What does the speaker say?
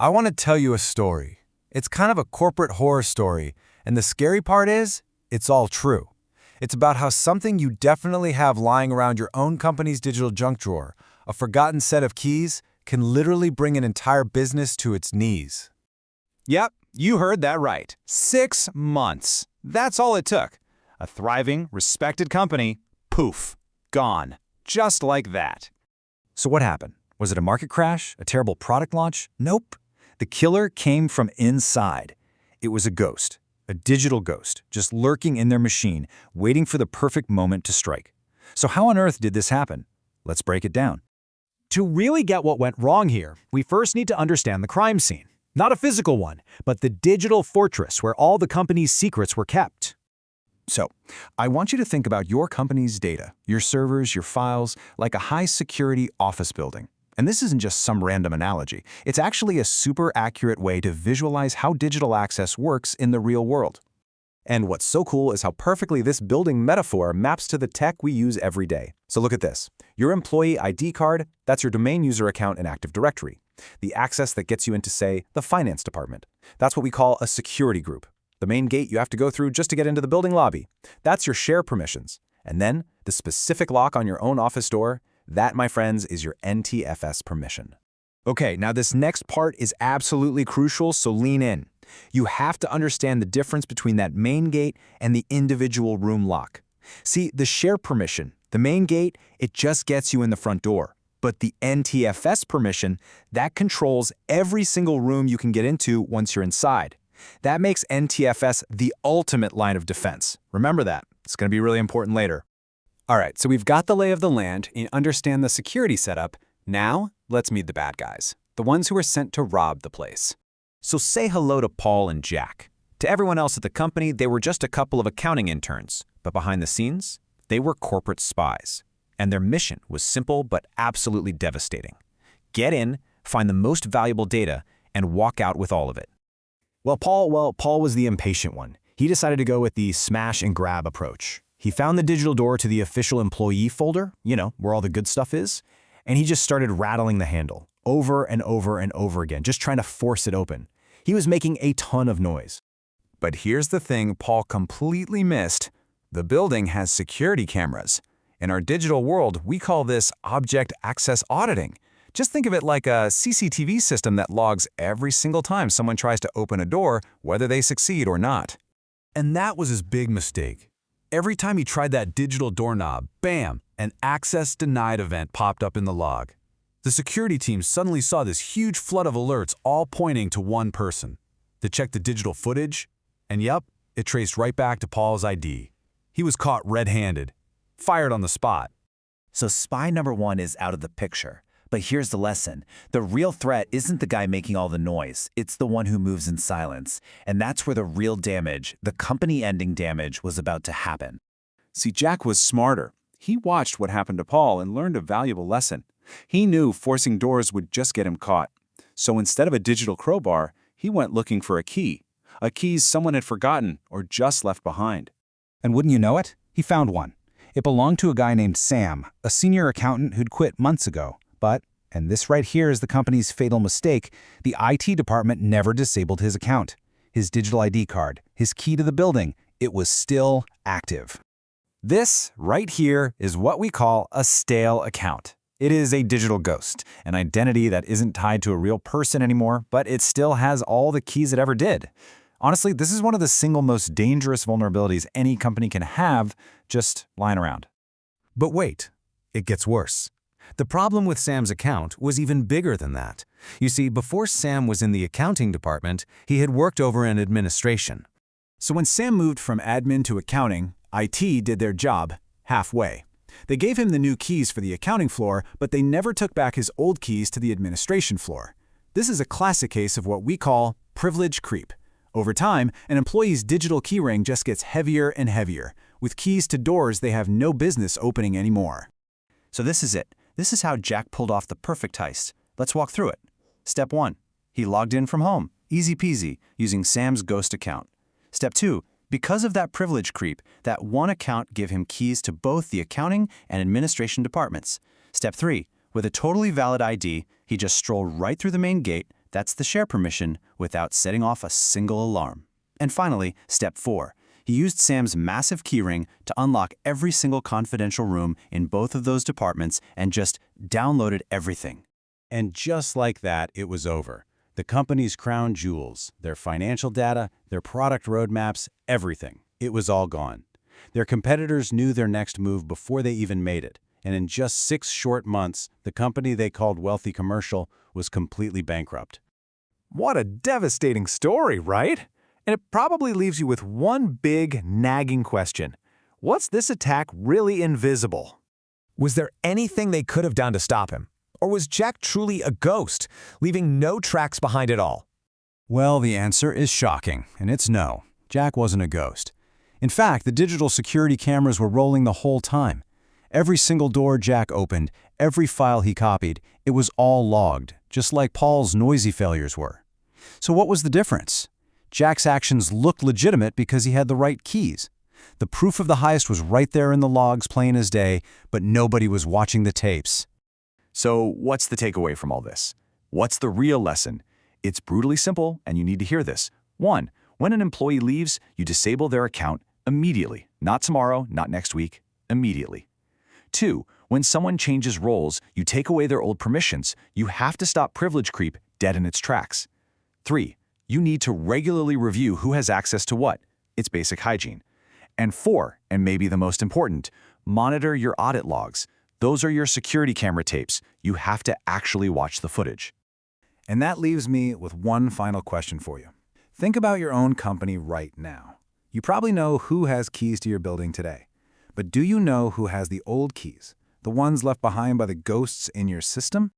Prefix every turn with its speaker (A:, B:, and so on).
A: I want to tell you a story. It's kind of a corporate horror story, and the scary part is, it's all true. It's about how something you definitely have lying around your own company's digital junk drawer, a forgotten set of keys, can literally bring an entire business to its knees.
B: Yep, you heard that right. 6 months. That's all it took. A thriving, respected company, poof, gone. Just like that.
C: So what happened? Was it a market crash? A terrible product launch? Nope. The killer came from inside. It was a ghost, a digital ghost, just lurking in their machine, waiting for the perfect moment to strike. So how on earth did this happen? Let's break it down.
D: To really get what went wrong here, we first need to understand the crime scene. Not a physical one, but the digital fortress where all the company's secrets were kept.
C: So, I want you to think about your company's data, your servers, your files, like a high-security office building. And this isn't just some random analogy. It's actually a super accurate way to visualize how digital access works in the real world.
E: And what's so cool is how perfectly this building metaphor maps to the tech we use every day. So look at this. Your employee ID card, that's your domain user account in Active Directory. The access that gets you into, say, the finance department. That's what we call a security group. The main gate you have to go through just to get into the building lobby. That's your share permissions. And then the specific lock on your own office door, that, my friends, is your NTFS permission.
B: Okay, now this next part is absolutely crucial, so lean in. You have to understand the difference between that main gate and the individual room lock. See, the share permission, the main gate, it just gets you in the front door. But the NTFS permission, that controls every single room you can get into once you're inside. That makes NTFS the ultimate line of defense. Remember that. It's going to be really important later. All right, so we've got the lay of the land and understand the security setup. Now, let's meet the bad guys, the ones who are sent to rob the place. So say hello to Paul and Jack. To everyone else at the company, they were just a couple of accounting interns. But behind the scenes, they were corporate spies. And their mission was simple but absolutely devastating. Get in, find the most valuable data, and walk out with all of it.
D: Paul was the impatient one. He decided to go with the smash and grab approach. He found the digital door to the official employee folder, where all the good stuff is, and he just started rattling the handle over and over and over again, just trying to force it open. He was making a ton of noise.
A: But here's the thing Paul completely missed. The building has security cameras. In our digital world, we call this object access auditing. Just think of it like a CCTV system that logs every single time someone tries to open a door, whether they succeed or not. And that was his big mistake. Every time he tried that digital doorknob, bam, an access denied event popped up in the log. The security team suddenly saw this huge flood of alerts all pointing to one person. They checked the digital footage, and yep, it traced right back to Paul's ID. He was caught red-handed, fired on the spot.
F: So spy number 1 is out of the picture. But here's the lesson. The real threat isn't the guy making all the noise. It's the one who moves in silence. And that's where the real damage, the company-ending damage, was about to happen.
E: See, Jack was smarter. He watched what happened to Paul and learned a valuable lesson. He knew forcing doors would just get him caught. So instead of a digital crowbar, he went looking for a key someone had forgotten or just left behind.
C: And wouldn't you know it? He found one. It belonged to a guy named Sam, a senior accountant who'd quit months ago. But, and this right here is the company's fatal mistake, the IT department never disabled his account. His digital ID card, his key to the building, it was still active.
A: This, right here, is what we call a stale account. It is a digital ghost, an identity that isn't tied to a real person anymore, but it still has all the keys it ever did. Honestly, this is one of the single most dangerous vulnerabilities any company can have just lying around. But wait, it gets worse. The problem with Sam's account was even bigger than that. You see, before Sam was in the accounting department, he had worked over in administration.
B: So when Sam moved from admin to accounting, IT did their job halfway. They gave him the new keys for the accounting floor, but they never took back his old keys to the administration floor. This is a classic case of what we call privilege creep. Over time, an employee's digital keyring just gets heavier and heavier, with keys to doors they have no business opening anymore.
F: So this is it. This is how Jack pulled off the perfect heist. Let's walk through it. Step 1. He logged in from home, easy peasy, using Sam's ghost account. Step 2. Because of that privilege creep, that one account gave him keys to both the accounting and administration departments. Step 3. With a totally valid ID, he just strolled right through the main gate, That's the share permission without setting off a single alarm. And finally, step 4. He used Sam's massive keyring to unlock every single confidential room in both of those departments and just downloaded everything.
E: And just like that, it was over. The company's crown jewels, their financial data, their product roadmaps, everything. It was all gone. Their competitors knew their next move before they even made it. And in just 6 short months, the company they called Wealthy Commercial was completely bankrupt.
A: What a devastating story, right? And it probably leaves you with one big, nagging question. Was this attack really invisible? Was there anything they could have done to stop him? Or was Jack truly a ghost, leaving no tracks behind at all?
C: Well, the answer is shocking, and it's no. Jack wasn't a ghost. In fact, the digital security cameras were rolling the whole time. Every single door Jack opened, every file he copied, it was all logged, just like Paul's noisy failures were. So what was the difference? Jack's actions looked legitimate because he had the right keys. The proof of the heist was right there in the logs plain as day, but nobody was watching the tapes.
A: So what's the takeaway from all this? What's the real lesson? It's brutally simple, and you need to hear this. 1. When an employee leaves, you disable their account immediately. Not tomorrow, not next week, immediately. 2. When someone changes roles, you take away their old permissions. You have to stop privilege creep dead in its tracks. 3. You need to regularly review who has access to what. It's basic hygiene. And 4, and maybe the most important, monitor your audit logs. Those are your security camera tapes. You have to actually watch the footage.
B: And that leaves me with one final question for you. Think about your own company right now. You probably know who has keys to your building today. But do you know who has the old keys, the ones left behind by the ghosts in your system?